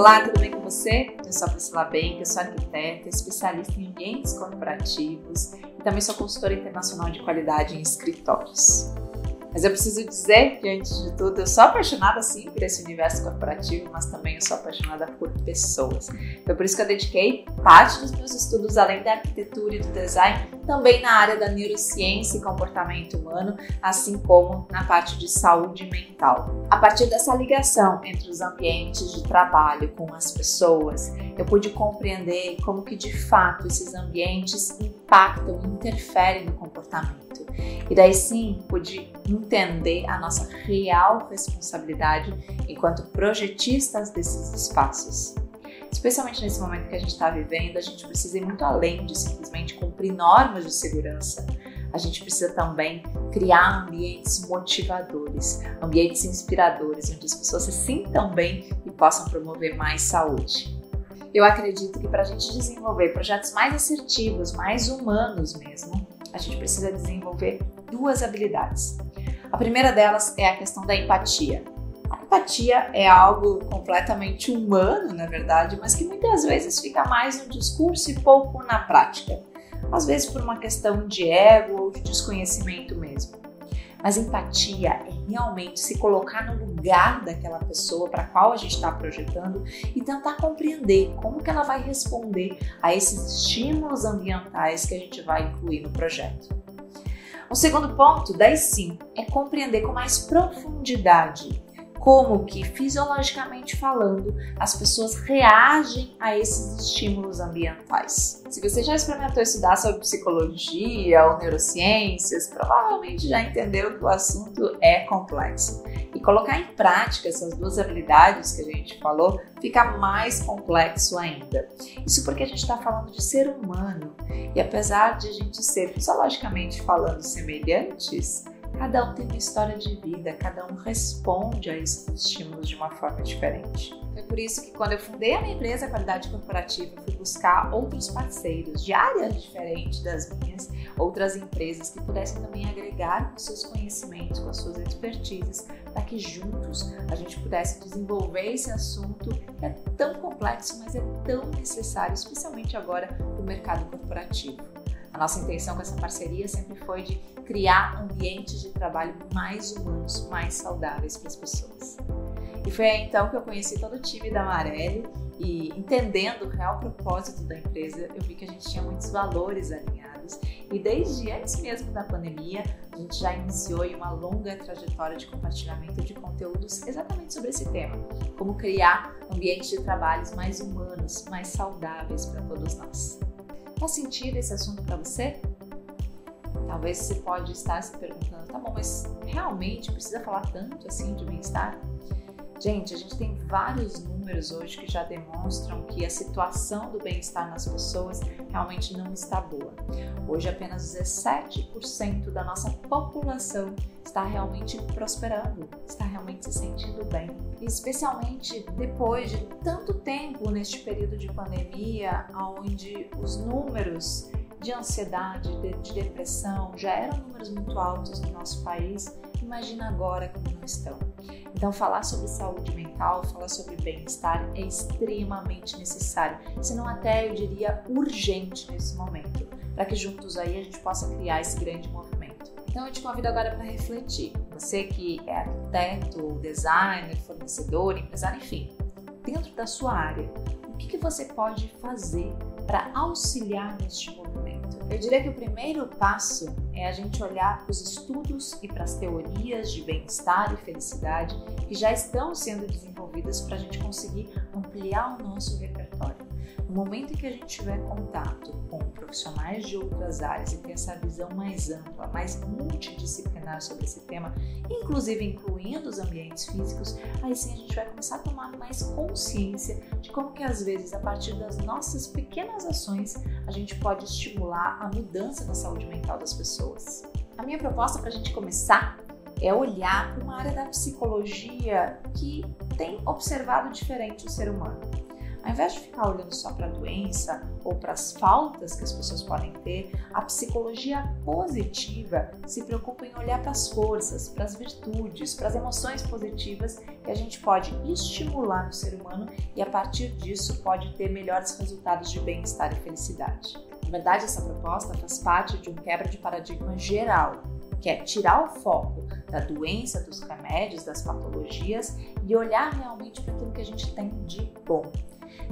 Olá, tudo bem com você? Eu sou a Priscila Benck, eu sou arquiteta, especialista em ambientes corporativos e também sou consultora internacional de qualidade em escritórios. Mas eu preciso dizer que, antes de tudo, eu sou apaixonada sim por esse universo corporativo, mas também eu sou apaixonada por pessoas. Foi por isso que eu dediquei parte dos meus estudos, além da arquitetura e do design, também na área da neurociência e comportamento humano, assim como na parte de saúde mental. A partir dessa ligação entre os ambientes de trabalho com as pessoas, eu pude compreender como que de fato esses ambientes impactam e interferem no comportamento. E daí sim, pude entender a nossa real responsabilidade enquanto projetistas desses espaços. Especialmente nesse momento que a gente está vivendo, a gente precisa ir muito além de simplesmente cumprir normas de segurança. A gente precisa também criar ambientes motivadores, ambientes inspiradores, onde as pessoas se sintam bem e possam promover mais saúde. Eu acredito que para a gente desenvolver projetos mais assertivos, mais humanos mesmo, a gente precisa desenvolver duas habilidades. A primeira delas é a questão da empatia. A empatia é algo completamente humano, na verdade, mas que muitas vezes fica mais no discurso e pouco na prática. Às vezes por uma questão de ego ou de desconhecimento mesmo. Mas empatia é realmente se colocar no lugar daquela pessoa para a qual a gente está projetando e tentar compreender como que ela vai responder a esses estímulos ambientais que a gente vai incluir no projeto. O segundo ponto, daí sim, é compreender com mais profundidade como que, fisiologicamente falando, as pessoas reagem a esses estímulos ambientais. Se você já experimentou estudar sobre psicologia ou neurociências, provavelmente já entendeu que o assunto é complexo. E colocar em prática essas duas habilidades que a gente falou fica mais complexo ainda. Isso porque a gente está falando de ser humano e apesar de a gente ser fisiologicamente falando semelhantes, cada um tem uma história de vida, cada um responde a esses estímulos de uma forma diferente. Foi por isso que quando eu fundei a minha empresa Qualidade Corporativa, eu fui buscar outros parceiros de áreas diferentes das minhas, outras empresas que pudessem também agregar com seus conhecimentos, com as suas expertises, para que juntos a gente pudesse desenvolver esse assunto que é tão complexo, mas é tão necessário, especialmente agora no mercado corporativo. A nossa intenção com essa parceria sempre foi de criar ambientes de trabalho mais humanos, mais saudáveis para as pessoas. E foi aí então que eu conheci todo o time da Marelli e, entendendo o real propósito da empresa, eu vi que a gente tinha muitos valores alinhados e desde antes mesmo da pandemia, a gente já iniciou uma longa trajetória de compartilhamento de conteúdos exatamente sobre esse tema, como criar ambientes de trabalhos mais humanos, mais saudáveis para todos nós. Faz sentido esse assunto para você? Talvez você pode estar se perguntando, tá bom, mas realmente precisa falar tanto assim de bem-estar? Gente, a gente tem vários números hoje que já demonstram que a situação do bem-estar nas pessoas realmente não está boa. Hoje apenas 17% da nossa população está realmente prosperando, está realmente se sentindo bem. E especialmente depois de tanto tempo neste período de pandemia, onde os números de ansiedade, de depressão já eram números muito altos no nosso país, imagina agora como não estão. Então falar sobre saúde mental, falar sobre bem-estar é extremamente necessário, se não até eu diria urgente nesse momento, para que juntos aí a gente possa criar esse grande movimento. Então eu te convido agora para refletir, você que é arquiteto, designer, fornecedor, empresário, enfim, dentro da sua área, o que você pode fazer para auxiliar neste movimento? Eu diria que o primeiro passo é a gente olhar para os estudos e para as teorias de bem-estar e felicidade que já estão sendo desenvolvidas para a gente conseguir ampliar o nosso repertório. No momento em que a gente tiver contato com profissionais de outras áreas e ter essa visão mais ampla, mais multidisciplinar sobre esse tema, inclusive incluindo os ambientes físicos, aí sim a gente vai começar a tomar mais consciência de como que às vezes, a partir das nossas pequenas ações, a gente pode estimular a mudança na saúde mental das pessoas. A minha proposta para a gente começar é olhar para uma área da psicologia que tem observado diferente o ser humano. Ao invés de ficar olhando só para a doença ou para as faltas que as pessoas podem ter, a psicologia positiva se preocupa em olhar para as forças, para as virtudes, para as emoções positivas que a gente pode estimular no ser humano e a partir disso pode ter melhores resultados de bem-estar e felicidade. Na verdade, essa proposta faz parte de um quebra de paradigma geral, que é tirar o foco da doença, dos remédios, das patologias e olhar realmente para aquilo que a gente tem de bom.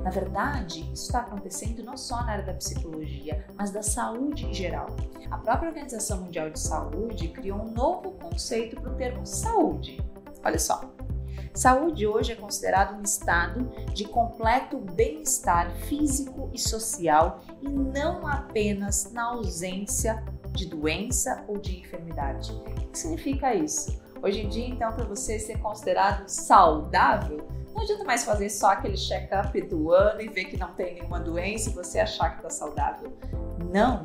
Na verdade, isso está acontecendo não só na área da psicologia, mas da saúde em geral. A própria Organização Mundial de Saúde criou um novo conceito para o termo saúde. Olha só, saúde hoje é considerado um estado de completo bem-estar físico e social e não apenas na ausência de doença ou de enfermidade. O que significa isso? Hoje em dia, então, para você ser considerado saudável, não adianta mais fazer só aquele check-up do ano e ver que não tem nenhuma doença e você achar que está saudável. Não!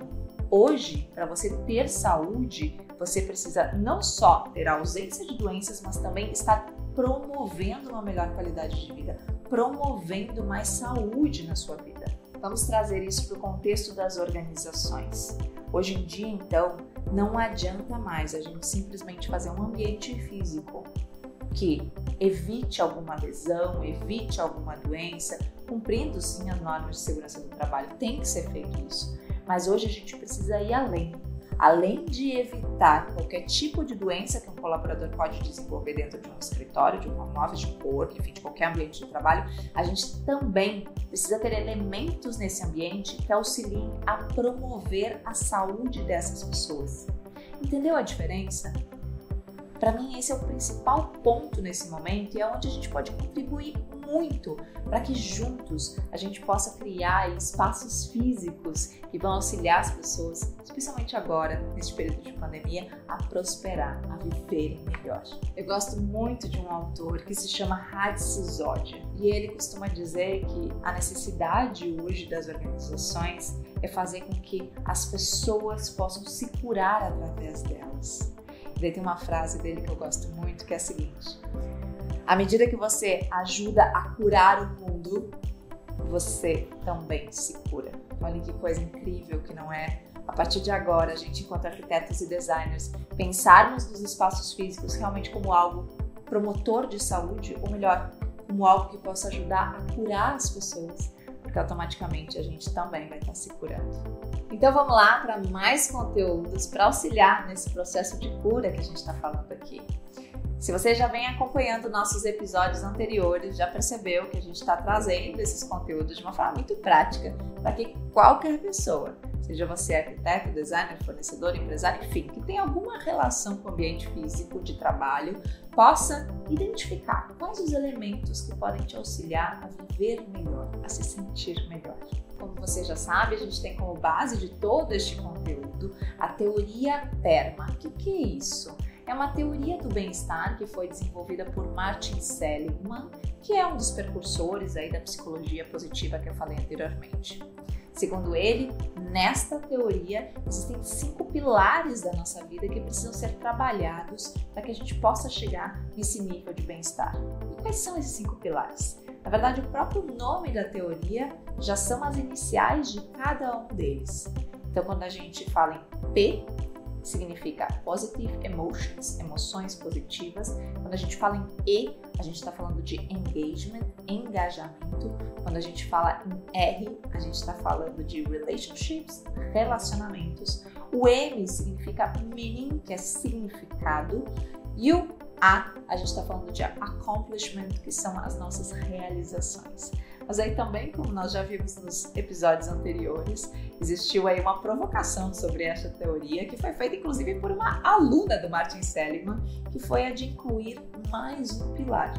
Hoje, para você ter saúde, você precisa não só ter a ausência de doenças, mas também estar promovendo uma melhor qualidade de vida, promovendo mais saúde na sua vida. Vamos trazer isso para o contexto das organizações. Hoje em dia, então, não adianta mais a gente simplesmente fazer um ambiente físico que evite alguma lesão, evite alguma doença, cumprindo sim as normas de segurança do trabalho, tem que ser feito isso. Mas hoje a gente precisa ir além. Além de evitar qualquer tipo de doença que um colaborador pode desenvolver dentro de um escritório, de um home office, de um corpo, enfim, de qualquer ambiente de trabalho, a gente também precisa ter elementos nesse ambiente que auxiliem a promover a saúde dessas pessoas. Entendeu a diferença? Para mim, esse é o principal ponto nesse momento e é onde a gente pode contribuir muito para que juntos a gente possa criar espaços físicos que vão auxiliar as pessoas, especialmente agora, neste período de pandemia, a prosperar, a viverem melhor. Eu gosto muito de um autor que se chama Hadi Sisodia e ele costuma dizer que a necessidade hoje das organizações é fazer com que as pessoas possam se curar através delas. Daí tem uma frase dele que eu gosto muito, que é a seguinte: à medida que você ajuda a curar o mundo, você também se cura. Olha que coisa incrível que não é? A partir de agora, a gente, enquanto arquitetos e designers, pensarmos nos espaços físicos realmente como algo promotor de saúde, ou melhor, como algo que possa ajudar a curar as pessoas, porque automaticamente a gente também vai estar se curando. Então vamos lá para mais conteúdos para auxiliar nesse processo de cura que a gente está falando aqui. Se você já vem acompanhando nossos episódios anteriores, já percebeu que a gente está trazendo esses conteúdos de uma forma muito prática para que qualquer pessoa, seja você arquiteto, designer, fornecedor, empresário, enfim, que tenha alguma relação com o ambiente físico de trabalho, possa identificar quais os elementos que podem te auxiliar a viver melhor, a se sentir melhor. Como você já sabe, a gente tem como base de todo este conteúdo a teoria PERMA. O que é isso? É uma teoria do bem-estar que foi desenvolvida por Martin Seligman, que é um dos precursores aí da psicologia positiva que eu falei anteriormente. Segundo ele, nesta teoria existem 5 pilares da nossa vida que precisam ser trabalhados para que a gente possa chegar nesse nível de bem-estar. E quais são esses 5 pilares? Na verdade, o próprio nome da teoria já são as iniciais de cada um deles. Então, quando a gente fala em P, significa Positive Emotions, emoções positivas. Quando a gente fala em E, a gente está falando de Engagement, engajamento. Quando a gente fala em R, a gente está falando de Relationships, relacionamentos. O M significa Meaning, que é significado. E o A gente está falando de Accomplishment, que são as nossas realizações. Mas aí também, como nós já vimos nos episódios anteriores, existiu aí uma provocação sobre essa teoria, que foi feita inclusive por uma aluna do Martin Seligman, que foi a de incluir mais um pilar.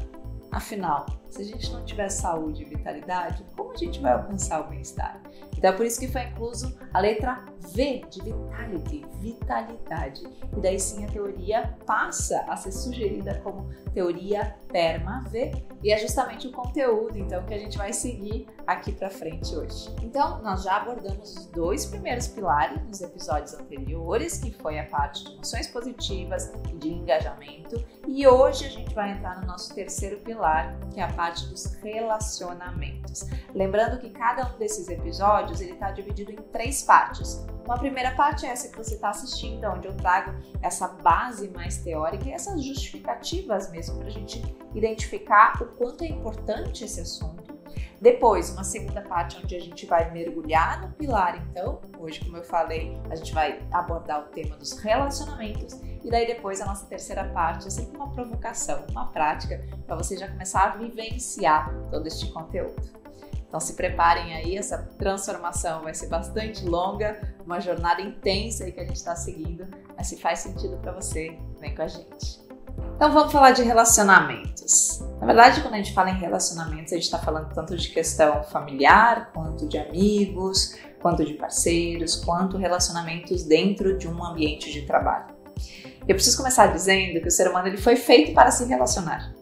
Afinal, se a gente não tiver saúde e vitalidade, como a gente vai alcançar o bem-estar? Então é por isso que foi incluso a letra V de vitality, vitalidade. E daí sim a teoria passa a ser sugerida como teoria PERMA-V, e é justamente o conteúdo então que a gente vai seguir aqui para frente hoje. Então, nós já abordamos os 2 primeiros pilares nos episódios anteriores, que foi a parte de emoções positivas e de engajamento, e hoje a gente vai entrar no nosso terceiro pilar, que é a parte dos relacionamentos. Lembrando que cada um desses episódios ele está dividido em 3 partes. Uma primeira parte é essa que você está assistindo, onde eu trago essa base mais teórica e essas justificativas mesmo para a gente identificar o quanto é importante esse assunto. Depois, uma segunda parte onde a gente vai mergulhar no pilar, então, hoje, como eu falei, a gente vai abordar o tema dos relacionamentos, e daí depois a nossa terceira parte é sempre uma provocação, uma prática, para você já começar a vivenciar todo este conteúdo. Então se preparem aí, essa transformação vai ser bastante longa, uma jornada intensa aí que a gente está seguindo, mas se faz sentido para você, vem com a gente. Então vamos falar de relacionamentos. Na verdade, quando a gente fala em relacionamentos, a gente está falando tanto de questão familiar, quanto de amigos, quanto de parceiros, quanto relacionamentos dentro de um ambiente de trabalho. Eu preciso começar dizendo que o ser humano ele foi feito para se relacionar.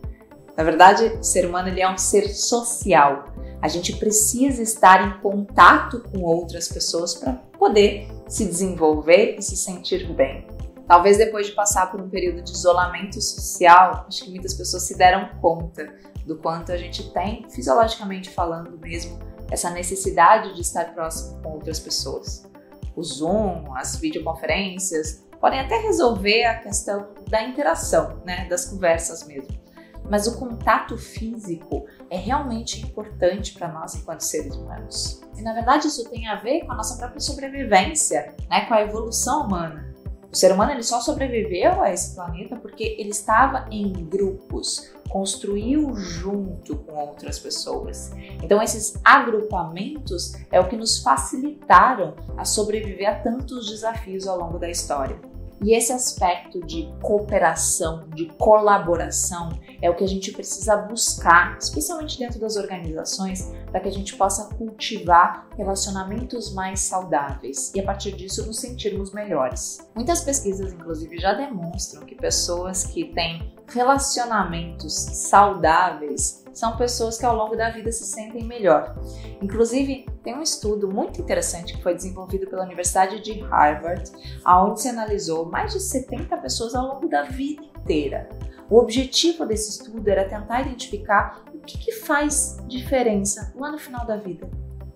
Na verdade, o ser humano ele é um ser social. A gente precisa estar em contato com outras pessoas para poder se desenvolver e se sentir bem. Talvez depois de passar por um período de isolamento social, acho que muitas pessoas se deram conta do quanto a gente tem, fisiologicamente falando mesmo, essa necessidade de estar próximo com outras pessoas. O Zoom, as videoconferências, podem até resolver a questão da interação, das conversas mesmo. Mas o contato físico é realmente importante para nós enquanto seres humanos. E na verdade isso tem a ver com a nossa própria sobrevivência, com a evolução humana. O ser humano ele só sobreviveu a esse planeta porque ele estava em grupos, construiu junto com outras pessoas. Então esses agrupamentos é o que nos facilitaram a sobreviver a tantos desafios ao longo da história. E esse aspecto de cooperação, de colaboração, é o que a gente precisa buscar, especialmente dentro das organizações, para que a gente possa cultivar relacionamentos mais saudáveis e, a partir disso, nos sentirmos melhores. Muitas pesquisas, inclusive, já demonstram que pessoas que têm relacionamentos saudáveis são pessoas que ao longo da vida se sentem melhor. Inclusive, tem um estudo muito interessante que foi desenvolvido pela Universidade de Harvard, onde se analisou mais de 70 pessoas ao longo da vida inteira. O objetivo desse estudo era tentar identificar o que faz diferença lá no final da vida.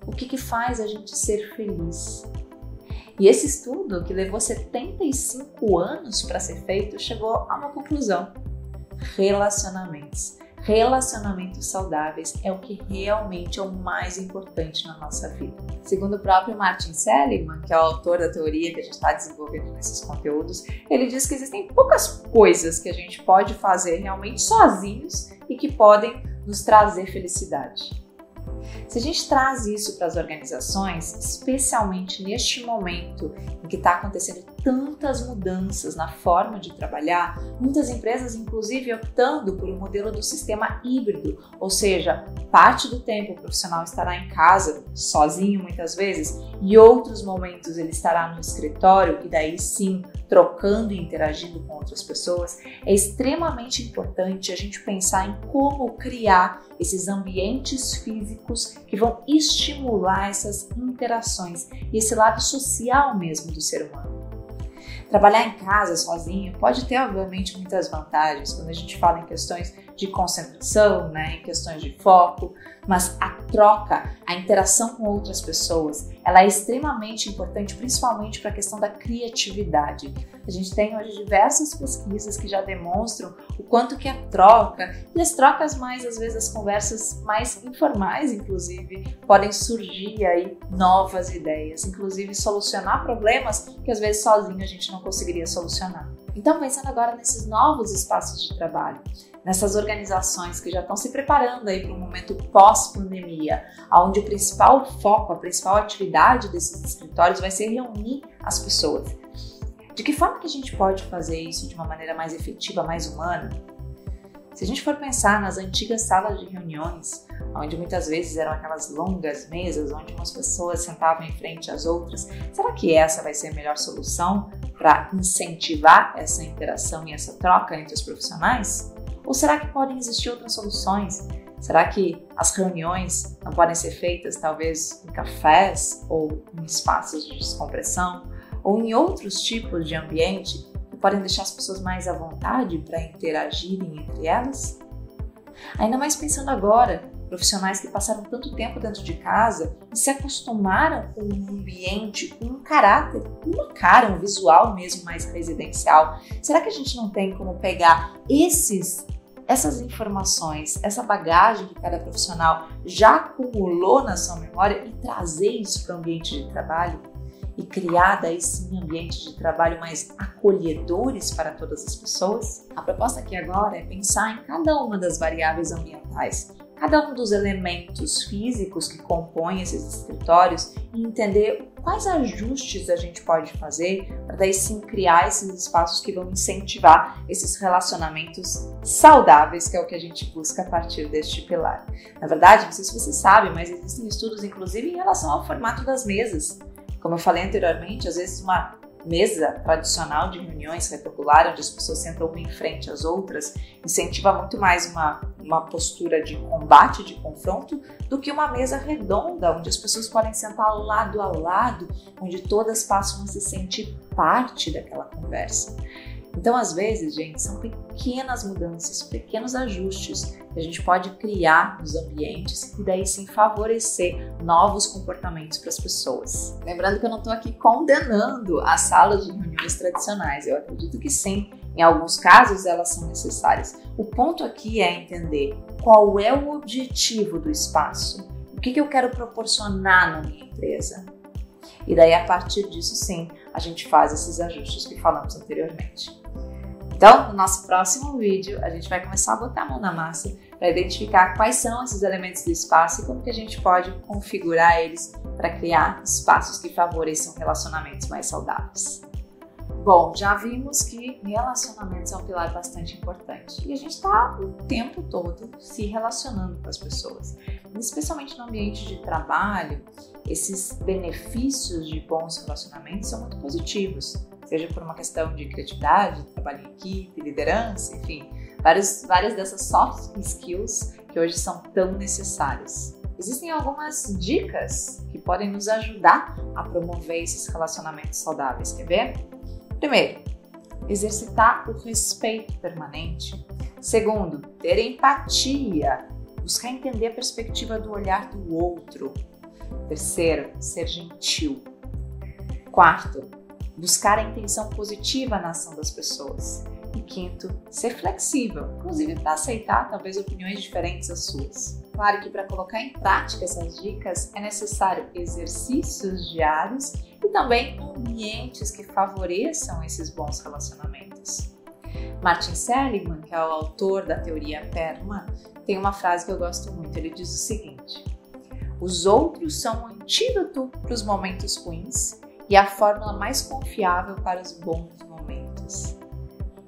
O que faz a gente ser feliz. E esse estudo, que levou 75 anos para ser feito, chegou a uma conclusão. Relacionamentos. Relacionamentos saudáveis é o que realmente é o mais importante na nossa vida. Segundo o próprio Martin Seligman, que é o autor da teoria que a gente está desenvolvendo nesses conteúdos, ele diz que existem poucas coisas que a gente pode fazer realmente sozinhos e que podem nos trazer felicidade. Se a gente traz isso para as organizações, especialmente neste momento em que está acontecendo tantas mudanças na forma de trabalhar, muitas empresas inclusive optando por um modelo do sistema híbrido, ou seja, parte do tempo o profissional estará em casa, sozinho muitas vezes, e outros momentos ele estará no escritório e daí sim trocando e interagindo com outras pessoas, é extremamente importante a gente pensar em como criar esses ambientes físicos que vão estimular essas interações e esse lado social mesmo do ser humano. Trabalhar em casa sozinho pode ter, obviamente, muitas vantagens quando a gente fala em questões de concentração, em questões de foco, mas a troca, a interação com outras pessoas, ela é extremamente importante, principalmente para a questão da criatividade. A gente tem hoje diversas pesquisas que já demonstram o quanto que a troca, e as trocas mais, às vezes, as conversas mais informais, inclusive, podem surgir aí novas ideias, inclusive solucionar problemas que às vezes sozinho a gente não conseguiria solucionar. Então, pensando agora nesses novos espaços de trabalho, nessas organizações que já estão se preparando aí para um momento pós-pandemia, onde o principal foco, a principal atividade desses escritórios vai ser reunir as pessoas. De que forma que a gente pode fazer isso de uma maneira mais efetiva, mais humana? Se a gente for pensar nas antigas salas de reuniões, onde muitas vezes eram aquelas longas mesas onde umas pessoas sentavam em frente às outras. Será que essa vai ser a melhor solução para incentivar essa interação e essa troca entre os profissionais? Ou será que podem existir outras soluções? Será que as reuniões não podem ser feitas talvez em cafés ou em espaços de descompressão ou em outros tipos de ambiente que podem deixar as pessoas mais à vontade para interagirem entre elas? Ainda mais pensando agora, profissionais que passaram tanto tempo dentro de casa e se acostumaram com um ambiente, com um caráter, uma cara, um visual mesmo mais residencial. Será que a gente não tem como pegar essas informações, essa bagagem que cada profissional já acumulou na sua memória e trazer isso para o ambiente de trabalho e criar daí sim ambientes de trabalho mais acolhedores para todas as pessoas? A proposta aqui agora é pensar em cada uma das variáveis ambientais, cada um dos elementos físicos que compõem esses escritórios e entender quais ajustes a gente pode fazer para daí sim criar esses espaços que vão incentivar esses relacionamentos saudáveis, que é o que a gente busca a partir deste pilar. Na verdade, não sei se você sabe, mas existem estudos inclusive em relação ao formato das mesas. Como eu falei anteriormente, às vezes uma mesa tradicional de reuniões retangular, onde as pessoas sentam uma em frente às outras, incentiva muito mais uma postura de combate, de confronto, do que uma mesa redonda, onde as pessoas podem sentar lado a lado, onde todas passam a se sentir parte daquela conversa. Então, às vezes, gente, são pequenas mudanças, pequenos ajustes que a gente pode criar nos ambientes e daí sim favorecer novos comportamentos para as pessoas. Lembrando que eu não estou aqui condenando as salas de reuniões tradicionais, eu acredito que sim, em alguns casos elas são necessárias. O ponto aqui é entender qual é o objetivo do espaço, o que eu quero proporcionar na minha empresa. E daí, a partir disso, sim, a gente faz esses ajustes que falamos anteriormente. Então, no nosso próximo vídeo, a gente vai começar a botar a mão na massa para identificar quais são esses elementos do espaço e como que a gente pode configurar eles para criar espaços que favoreçam relacionamentos mais saudáveis. Bom, já vimos que relacionamentos é um pilar bastante importante e a gente está o tempo todo se relacionando com as pessoas. Especialmente no ambiente de trabalho, esses benefícios de bons relacionamentos são muito positivos, seja por uma questão de criatividade, trabalho em equipe, liderança, enfim, várias dessas soft skills que hoje são tão necessárias. Existem algumas dicas que podem nos ajudar a promover esses relacionamentos saudáveis, quer ver? Primeiro, exercitar o respeito permanente. Segundo, ter empatia, buscar entender a perspectiva do olhar do outro. Terceiro, ser gentil. Quarto, buscar a intenção positiva na ação das pessoas. E quinto, ser flexível, inclusive para aceitar talvez opiniões diferentes das suas. Claro que para colocar em prática essas dicas é necessário exercícios diários e também ambientes que favoreçam esses bons relacionamentos. Martin Seligman, que é o autor da teoria PERMA, tem uma frase que eu gosto muito. Ele diz o seguinte: os outros são um antídoto para os momentos ruins e a fórmula mais confiável para os bons momentos.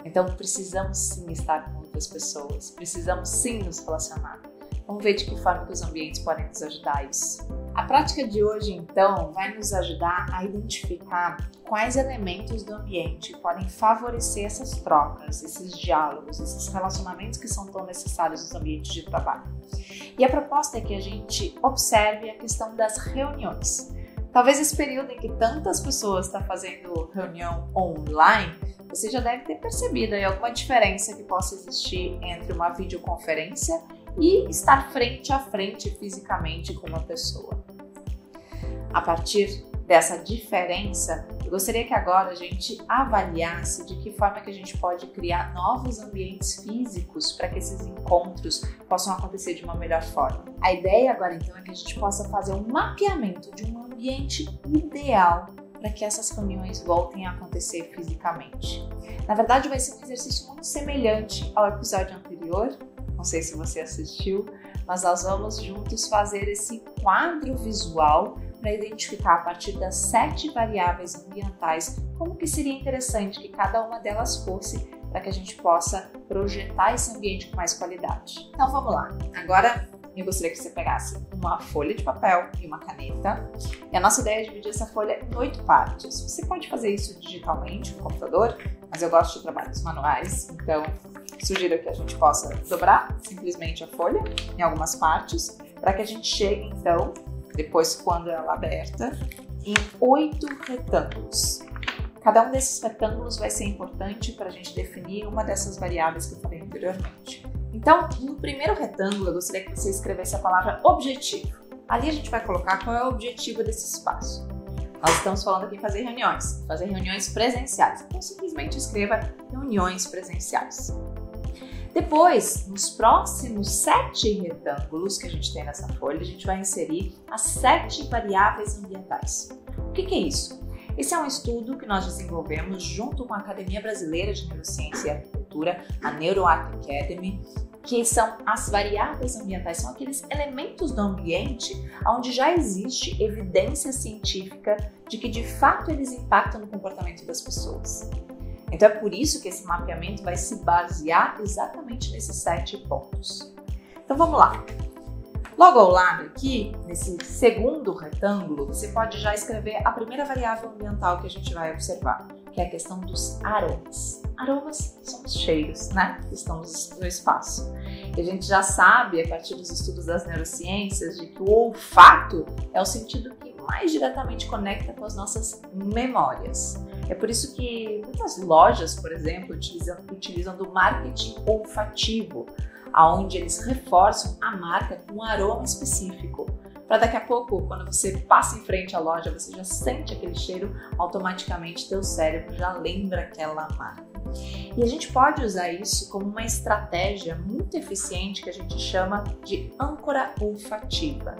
Então precisamos sim estar com outras pessoas, precisamos sim nos relacionar. Vamos ver de que forma que os ambientes podem nos ajudar a isso. A prática de hoje, então, vai nos ajudar a identificar quais elementos do ambiente podem favorecer essas trocas, esses diálogos, esses relacionamentos que são tão necessários nos ambientes de trabalho. E a proposta é que a gente observe a questão das reuniões. Talvez esse período em que tantas pessoas estão fazendo reunião online, você já deve ter percebido aí alguma diferença que possa existir entre uma videoconferência e estar frente a frente fisicamente com uma pessoa. A partir dessa diferença, eu gostaria que agora a gente avaliasse de que forma que a gente pode criar novos ambientes físicos para que esses encontros possam acontecer de uma melhor forma. A ideia agora então é que a gente possa fazer um mapeamento de um ambiente ideal para que essas reuniões voltem a acontecer fisicamente. Na verdade, vai ser um exercício muito semelhante ao episódio anterior. Não sei se você assistiu, mas nós vamos juntos fazer esse quadro visual para identificar a partir das 7 variáveis ambientais como que seria interessante que cada uma delas fosse para que a gente possa projetar esse ambiente com mais qualidade. Então vamos lá. Agora eu gostaria que você pegasse uma folha de papel e uma caneta. E a nossa ideia é dividir essa folha em 8 partes. Você pode fazer isso digitalmente no computador, mas eu gosto de trabalhos manuais, então sugiro que a gente possa dobrar simplesmente a folha em algumas partes, para que a gente chegue, então, depois quando ela aberta, em 8 retângulos. Cada um desses retângulos vai ser importante para a gente definir uma dessas variáveis que eu falei anteriormente. Então, no primeiro retângulo, eu gostaria que você escrevesse a palavra objetivo. Ali a gente vai colocar qual é o objetivo desse espaço. Nós estamos falando aqui em fazer reuniões presenciais. Então, simplesmente escreva reuniões presenciais. Depois, nos próximos 7 retângulos que a gente tem nessa folha, a gente vai inserir as 7 variáveis ambientais. O que é isso? Esse é um estudo que nós desenvolvemos junto com a Academia Brasileira de Neurociência e Arquitetura, a NeuroArt Academy, que são as variáveis ambientais, são aqueles elementos do ambiente onde já existe evidência científica de que de fato eles impactam no comportamento das pessoas. Então é por isso que esse mapeamento vai se basear exatamente nesses 7 pontos. Então vamos lá. Logo ao lado aqui, nesse segundo retângulo, você pode já escrever a primeira variável ambiental que a gente vai observar, que é a questão dos aromas. Aromas são os cheiros, né, que estão no espaço. E a gente já sabe, a partir dos estudos das neurociências, de que o olfato é o sentido que mais diretamente conecta com as nossas memórias. É por isso que muitas lojas, por exemplo, utilizam do marketing olfativo, onde eles reforçam a marca com um aroma específico. Para daqui a pouco, quando você passa em frente à loja, você já sente aquele cheiro, automaticamente teu cérebro já lembra aquela marca. E a gente pode usar isso como uma estratégia muito eficiente que a gente chama de âncora olfativa.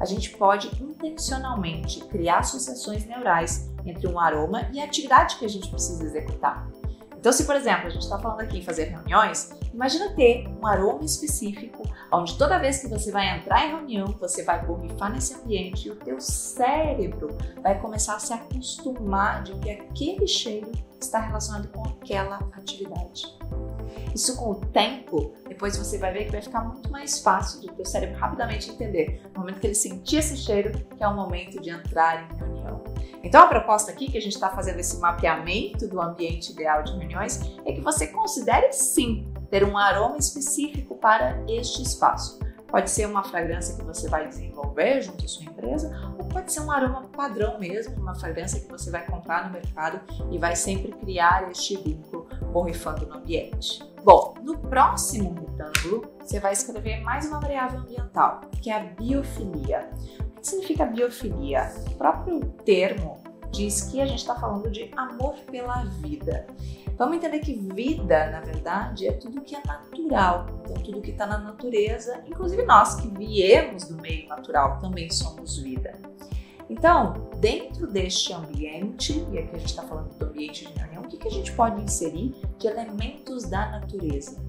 A gente pode intencionalmente criar associações neurais entre um aroma e a atividade que a gente precisa executar. Então, se por exemplo, a gente está falando aqui em fazer reuniões, imagina ter um aroma específico, onde toda vez que você vai entrar em reunião, você vai borrifar nesse ambiente e o teu cérebro vai começar a se acostumar de que aquele cheiro está relacionado com aquela atividade. Isso com o tempo, depois você vai ver que vai ficar muito mais fácil do teu cérebro rapidamente entender, no momento que ele sentir esse cheiro, que é o momento de entrar em reunião. Então a proposta aqui, que a gente está fazendo esse mapeamento do ambiente ideal de reuniões, é que você considere sim ter um aroma específico para este espaço. Pode ser uma fragrância que você vai desenvolver junto à sua empresa, ou pode ser um aroma padrão mesmo, uma fragrância que você vai comprar no mercado e vai sempre criar este vínculo borrifando no ambiente. Bom, no próximo retângulo, você vai escrever mais uma variável ambiental, que é a biofilia. O que significa biofilia? O próprio termo diz que a gente está falando de amor pela vida. Vamos entender que vida, na verdade, é tudo que é natural, então tudo que está na natureza, inclusive nós que viemos do meio natural também somos vida. Então, dentro deste ambiente, e aqui a gente está falando do ambiente de reunião, o que a gente pode inserir de elementos da natureza?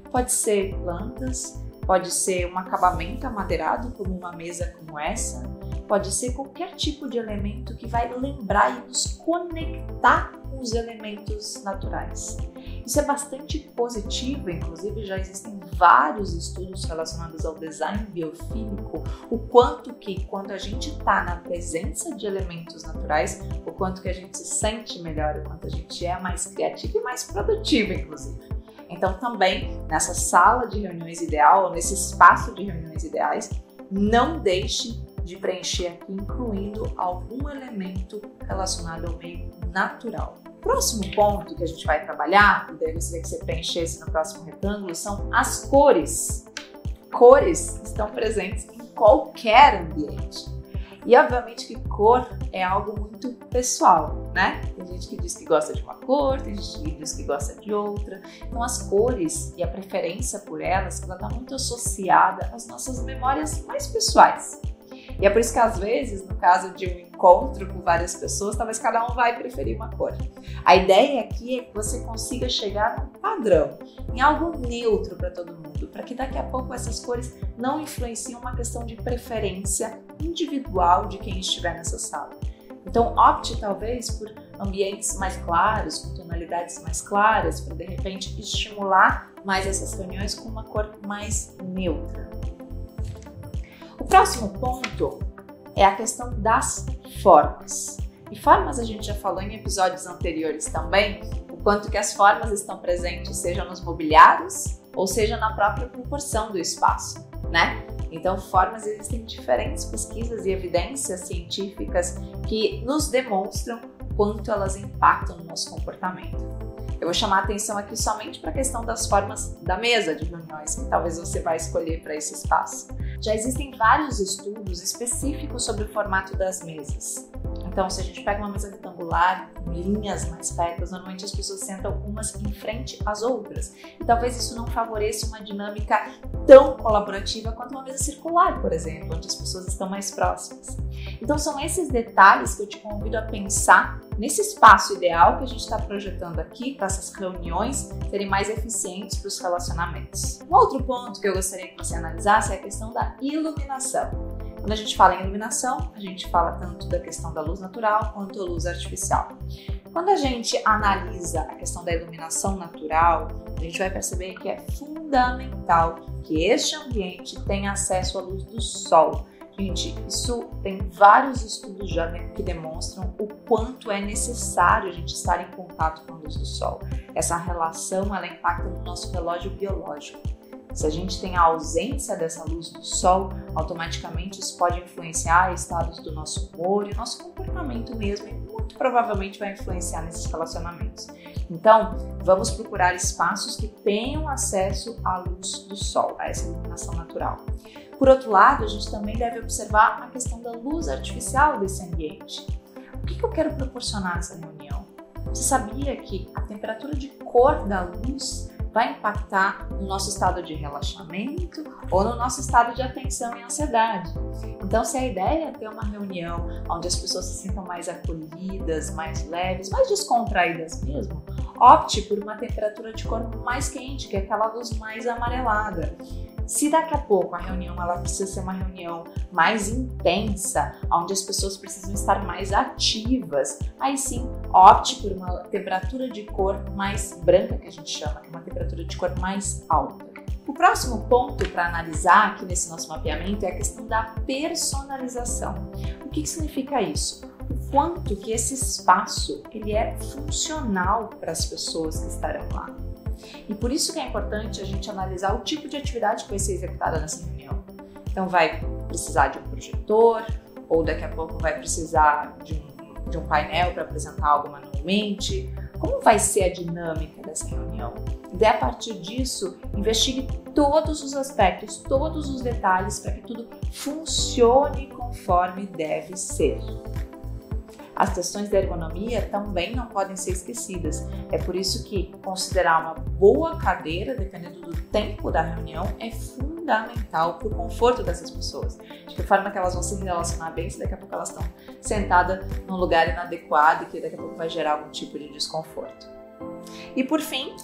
Pode ser plantas, pode ser um acabamento amadeirado, como uma mesa como essa, pode ser qualquer tipo de elemento que vai lembrar e nos conectar com os elementos naturais. Isso é bastante positivo, inclusive já existem vários estudos relacionados ao design biofílico, o quanto que quando a gente está na presença de elementos naturais, o quanto que a gente se sente melhor, o quanto a gente é mais criativo e mais produtivo, inclusive. Então também nessa sala de reuniões ideal, ou nesse espaço de reuniões ideais, não deixe de preencher aqui, incluindo algum elemento relacionado ao meio natural. Próximo ponto que a gente vai trabalhar, e daí eu gostaria que você preenchesse no próximo retângulo, são as cores. Cores estão presentes em qualquer ambiente. E obviamente que cor é algo muito pessoal, né? Tem gente que diz que gosta de uma cor, tem gente que diz que gosta de outra. Então as cores e a preferência por elas, ela está muito associada às nossas memórias mais pessoais. E é por isso que às vezes, no caso de um encontro com várias pessoas, talvez cada um vai preferir uma cor. A ideia aqui é que você consiga chegar num padrão, em algo neutro para todo mundo, para que daqui a pouco essas cores não influenciem uma questão de preferência individual de quem estiver nessa sala. Então opte talvez por ambientes mais claros, com tonalidades mais claras, para de repente estimular mais essas reuniões com uma cor mais neutra. Próximo ponto é a questão das formas. E formas a gente já falou em episódios anteriores também, o quanto que as formas estão presentes, seja nos mobiliários ou seja na própria proporção do espaço, né? Então, formas, existem diferentes pesquisas e evidências científicas que nos demonstram quanto elas impactam no nosso comportamento. Eu vou chamar a atenção aqui somente para a questão das formas da mesa de reuniões, que talvez você vai escolher para esse espaço. Já existem vários estudos específicos sobre o formato das mesas. Então, se a gente pega uma mesa retangular, com linhas mais perto, normalmente as pessoas sentam umas em frente às outras. E talvez isso não favoreça uma dinâmica tão colaborativa quanto uma mesa circular, por exemplo, onde as pessoas estão mais próximas. Então, são esses detalhes que eu te convido a pensar nesse espaço ideal que a gente está projetando aqui, para essas reuniões serem mais eficientes para os relacionamentos. Um outro ponto que eu gostaria que você analisasse é a questão da iluminação. Quando a gente fala em iluminação, a gente fala tanto da questão da luz natural quanto da luz artificial. Quando a gente analisa a questão da iluminação natural, a gente vai perceber que é fundamental que este ambiente tenha acesso à luz do sol. Gente, isso tem vários estudos já que demonstram o quanto é necessário a gente estar em contato com a luz do sol. Essa relação, ela impacta no nosso relógio biológico. Se a gente tem a ausência dessa luz do sol, automaticamente isso pode influenciar estados do nosso humor e nosso comportamento mesmo, e muito provavelmente vai influenciar nesses relacionamentos. Então, vamos procurar espaços que tenham acesso à luz do sol, a essa iluminação natural. Por outro lado, a gente também deve observar a questão da luz artificial desse ambiente. O que eu quero proporcionar nessa reunião? Você sabia que a temperatura de cor da luz vai impactar no nosso estado de relaxamento ou no nosso estado de atenção e ansiedade? Então, se a ideia é ter uma reunião onde as pessoas se sintam mais acolhidas, mais leves, mais descontraídas mesmo, opte por uma temperatura de cor mais quente, que é aquela luz mais amarelada. Se daqui a pouco a reunião ela precisa ser uma reunião mais intensa, onde as pessoas precisam estar mais ativas, aí sim, opte por uma temperatura de cor mais branca, que a gente chama, que é uma temperatura de cor mais alta. O próximo ponto para analisar aqui nesse nosso mapeamento é a questão da personalização. O que significa isso? O quanto que esse espaço ele é funcional para as pessoas que estarão lá. E por isso que é importante a gente analisar o tipo de atividade que vai ser executada nessa reunião. Então vai precisar de um projetor, ou daqui a pouco vai precisar de um painel para apresentar algo manualmente. Como vai ser a dinâmica dessa reunião? E daí, a partir disso, investigue todos os aspectos, todos os detalhes para que tudo funcione conforme deve ser. As questões da ergonomia também não podem ser esquecidas. É por isso que considerar uma boa cadeira, dependendo do tempo da reunião, é fundamental para o conforto dessas pessoas. De que forma que elas vão se relacionar bem se daqui a pouco elas estão sentadas num lugar inadequado e que daqui a pouco vai gerar algum tipo de desconforto. E por fim,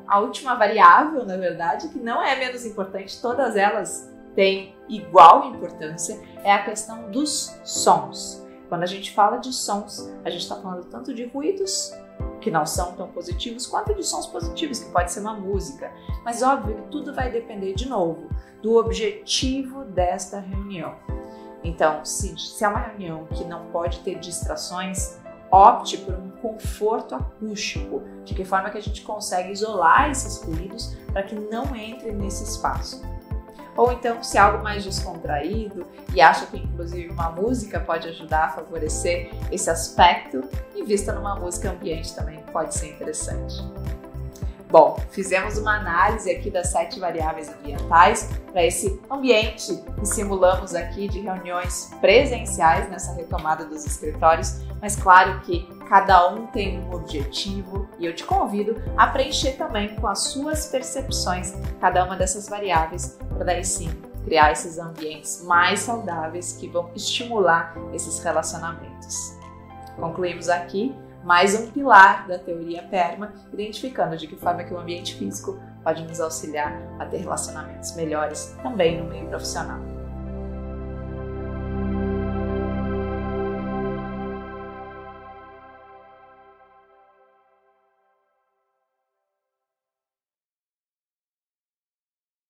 a última variável, na verdade, que não é menos importante, todas elas têm igual importância, é a questão dos sons. Quando a gente fala de sons, a gente está falando tanto de ruídos, que não são tão positivos, quanto de sons positivos, que pode ser uma música. Mas óbvio que tudo vai depender, de novo, do objetivo desta reunião. Então, se é uma reunião que não pode ter distrações, opte por um conforto acústico, de que forma que a gente consegue isolar esses ruídos para que não entre nesse espaço. Ou então, se é algo mais descontraído e acha que inclusive uma música pode ajudar a favorecer esse aspecto, invista numa música ambiente também, que pode ser interessante. Bom, fizemos uma análise aqui das 7 variáveis ambientais para esse ambiente que simulamos aqui de reuniões presenciais nessa retomada dos escritórios, mas claro que cada um tem um objetivo e eu te convido a preencher também com as suas percepções cada uma dessas variáveis para daí sim criar esses ambientes mais saudáveis que vão estimular esses relacionamentos. Concluímos aqui mais um pilar da teoria PERMA, identificando de que forma que o ambiente físico pode nos auxiliar a ter relacionamentos melhores também no meio profissional.